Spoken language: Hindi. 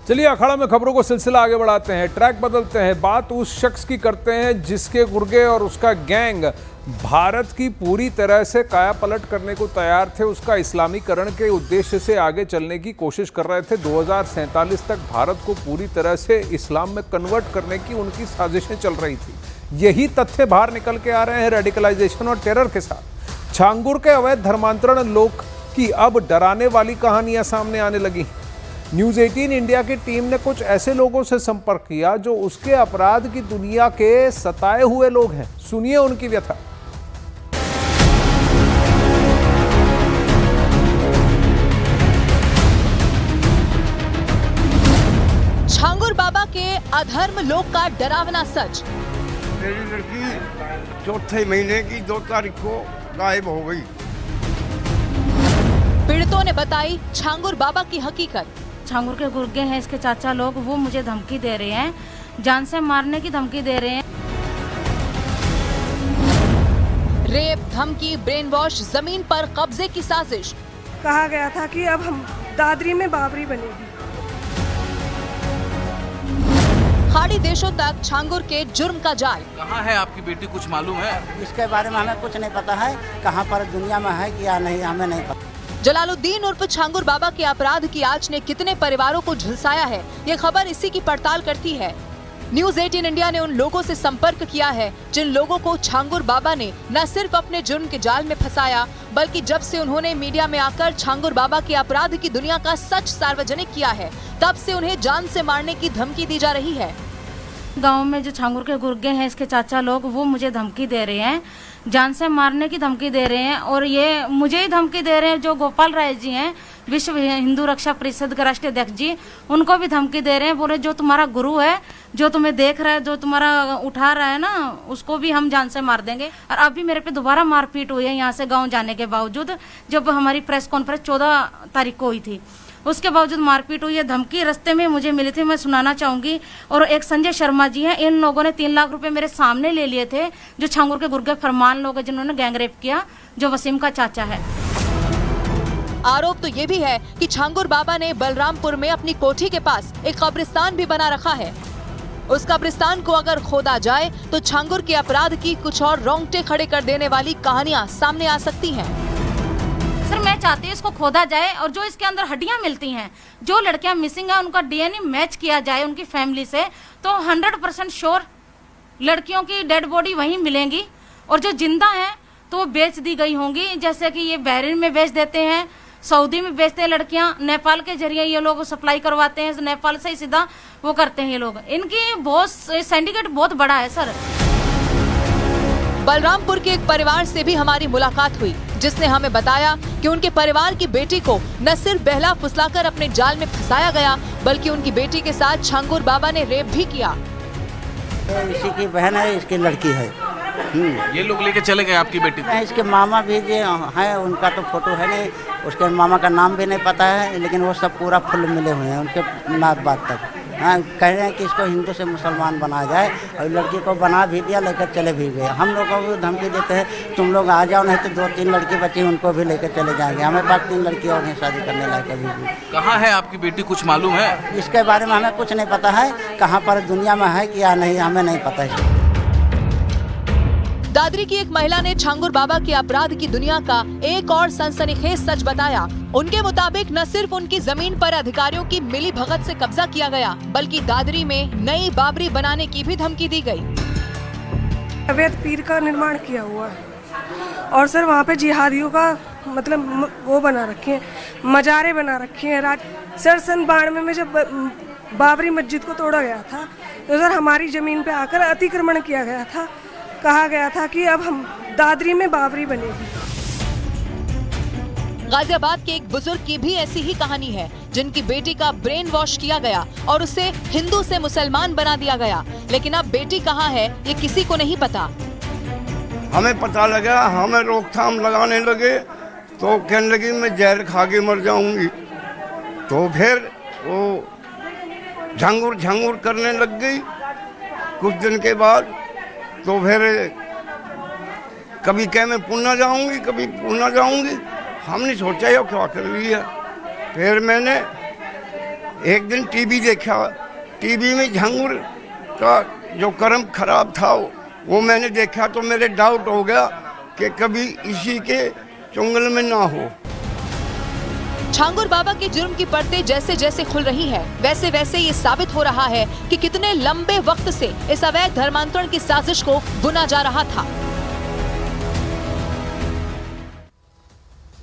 चलिए अखाड़ा में खबरों को सिलसिला आगे बढ़ाते हैं, ट्रैक बदलते हैं, बात उस शख्स की करते हैं जिसके गुर्गे और उसका गैंग भारत की पूरी तरह से काया पलट करने को तैयार थे। उसका इस्लामीकरण के उद्देश्य से आगे चलने की कोशिश कर रहे थे। 2047 तक भारत को पूरी तरह से इस्लाम में कन्वर्ट करने की उनकी साजिशें चल रही थी। यही तथ्य बाहर निकल के आ रहे हैं रेडिकलाइजेशन और टेरर के साथ। छांगुर के अवैध धर्मांतरण लोक की अब डराने वाली कहानियां सामने आने लगी। न्यूज़ 18 इंडिया की टीम ने कुछ ऐसे लोगों से संपर्क किया जो उसके अपराध की दुनिया के सताए हुए लोग हैं। सुनिए उनकी व्यथा। छांगुर बाबा के अधर्म लोक का डरावना सच। मेरी लड़की चौथे महीने की 2 तारीख को गायब हो गई। पीड़ितों ने बताई छांगुर बाबा की हकीकत। छांगुर के गुर्गे हैं इसके चाचा लोग, वो मुझे धमकी दे रहे हैं, जान से मारने की धमकी दे रहे हैं। रेप, धमकी, ब्रेन वॉश, जमीन पर कब्जे की साजिश। कहा गया था कि अब हम दादरी में बाबरी बनेगी। खाड़ी देशों तक छांगुर के जुर्म का जाल। कहाँ है आपकी बेटी, कुछ मालूम है? इसके बारे में हमें कुछ नहीं पता है, कहाँ पर दुनिया में है कि या नहीं, हमें नहीं पता। जलालुद्दीन उर्फ छांगुर बाबा के अपराध की आंच ने कितने परिवारों को झुलसाया है, ये खबर इसी की पड़ताल करती है। न्यूज़ 18 इंडिया ने उन लोगों से संपर्क किया है जिन लोगों को छांगुर बाबा ने न सिर्फ अपने जुर्म के जाल में फंसाया, बल्कि जब से उन्होंने मीडिया में आकर छांगुर बाबा के अपराध की दुनिया का सच सार्वजनिक किया है, तब से उन्हें जान से मारने की धमकी दी जा रही है। गांव में जो छांगुर के गुर्गे हैं इसके चाचा लोग, वो मुझे धमकी दे रहे हैं, जान से मारने की धमकी दे रहे हैं। और ये मुझे ही धमकी दे रहे हैं जो गोपाल राय जी हैं, विश्व हिंदू रक्षा परिषद के राष्ट्रीय अध्यक्ष जी, उनको भी धमकी दे रहे हैं। बोले जो तुम्हारा गुरु है, जो तुम्हें देख रहा है, जो तुम्हारा उठा रहा है ना, उसको भी हम जान से मार देंगे। और अभी मेरे पे दोबारा मारपीट हुई है यहाँ से गाँव जाने के बावजूद। जब हमारी प्रेस कॉन्फ्रेंस 14 तारीख को हुई थी, उसके बावजूद मारपीट हुई है। धमकी रास्ते में मुझे मिली थी, मैं सुनाना चाहूंगी। और एक संजय शर्मा जी हैं, इन लोगों ने 3 लाख रुपए मेरे सामने ले लिए थे, जो छांगुर के गुर्गे फरमान लोग हैं जिन्होंने गैंग रेप किया, जो वसीम का चाचा है। आरोप तो ये भी है कि छांगुर बाबा ने बलरामपुर में अपनी कोठी के पास एक कब्रिस्तान भी बना रखा है। उस कब्रिस्तान को अगर खोदा जाए तो छांगुर के अपराध की कुछ और रोंगटे खड़े कर देने वाली कहानियां सामने आ सकती हैं। सर मैं चाहती हूँ इसको खोदा जाए और जो इसके अंदर हड्डियां मिलती हैं, जो लड़कियां मिसिंग हैं, उनका डीएनए मैच किया जाए उनकी फैमिली से, तो 100% श्योर लड़कियों की डेड बॉडी वहीं मिलेंगी। और जो जिंदा हैं तो वो बेच दी गई होंगी, जैसे कि ये बहरीन में बेच देते हैं, सऊदी में बेचते हैं लड़कियां, नेपाल के जरिए ये लोग सप्लाई करवाते हैं, नेपाल से ही सीधा वो करते हैं ये लोग। इनकी बहुत सिंडिकेट बहुत बड़ा है सर। बलरामपुर के एक परिवार से भी हमारी मुलाकात हुई, जिसने हमें बताया कि उनके परिवार की बेटी को न सिर्फ बहला फुसलाकर अपने जाल में फंसाया गया, बल्कि उनकी बेटी के साथ छांगुर बाबा ने रेप भी किया। इसी की बहन है, इसकी लड़की है। ये लोग लेके चले गए आपकी बेटी को? इसके मामा भी जो है, उनका तो फोटो है नहीं, उसके मामा का नाम भी नहीं पता है, लेकिन वो सब पूरा फुल मिले हुए हैं उनके नात बात तक। हाँ, कह रहे हैं कि इसको हिंदू से मुसलमान बना जाए, और लड़की को बना भी दिया, लेकर चले भी गए। हम लोगों को धमकी देते हैं तुम लोग आ जाओ, नहीं तो 2-3 लड़की बची उनको भी लेकर चले जाएंगे। हमें पास 3 लड़की और हैं शादी करने लायक अभी भी। कहाँ है आपकी बेटी, कुछ मालूम है? इसके बारे में हमें कुछ नहीं पता है, कहाँ पर दुनिया में है कि या नहीं, हमें नहीं पता है। दादरी की एक महिला ने छांगुर बाबा के अपराध की दुनिया का एक और सनसनीखेज सच बताया। उनके मुताबिक न सिर्फ उनकी जमीन पर अधिकारियों की मिली भगत से कब्जा किया गया, बल्कि दादरी में नई बाबरी बनाने की भी धमकी दी गई। अवैध पीर का निर्माण किया हुआ है, और सर वहाँ पे जिहादियों का मतलब वो बना रखे हैं, मजारे बना रखे हैं। सर सन 92 में जब बाबरी मस्जिद को तोड़ा गया था, तो सर हमारी जमीन पे आकर अतिक्रमण किया गया था। कहा गया था कि अब हम दादरी में बाबरी बनेगी। गाजियाबाद के एक बुजुर्ग की भी ऐसी ही कहानी है, जिनकी बेटी का ब्रेन वॉश किया गया और उसे हिंदू से मुसलमान बना दिया गया। लेकिन अब बेटी कहाँ है ये किसी को नहीं पता। हमें पता लगा, हमें रोकथाम लगाने लगे, तो कहने लगी मैं जहर खा के मर जाऊंगी। तो फिर वो झंगुर करने लग गई। कुछ दिन के बाद तो फिर कभी कह मैं पुणे जाऊंगी, कभी पुणे जाऊंगी। हमने सोचा ये क्या कर लिया। फिर मैंने एक दिन टीवी देखा, टीवी में झांगुर का जो कर्म खराब था वो मैंने देखा, तो मेरे डाउट हो गया कि कभी इसी के चुंगल में ना हो। झांगुर बाबा के जुर्म की परतें जैसे जैसे खुल रही है, वैसे वैसे ये साबित हो रहा है कि कितने लंबे वक्त से इस अवैध धर्मांतरण की साजिश को बुना जा रहा था।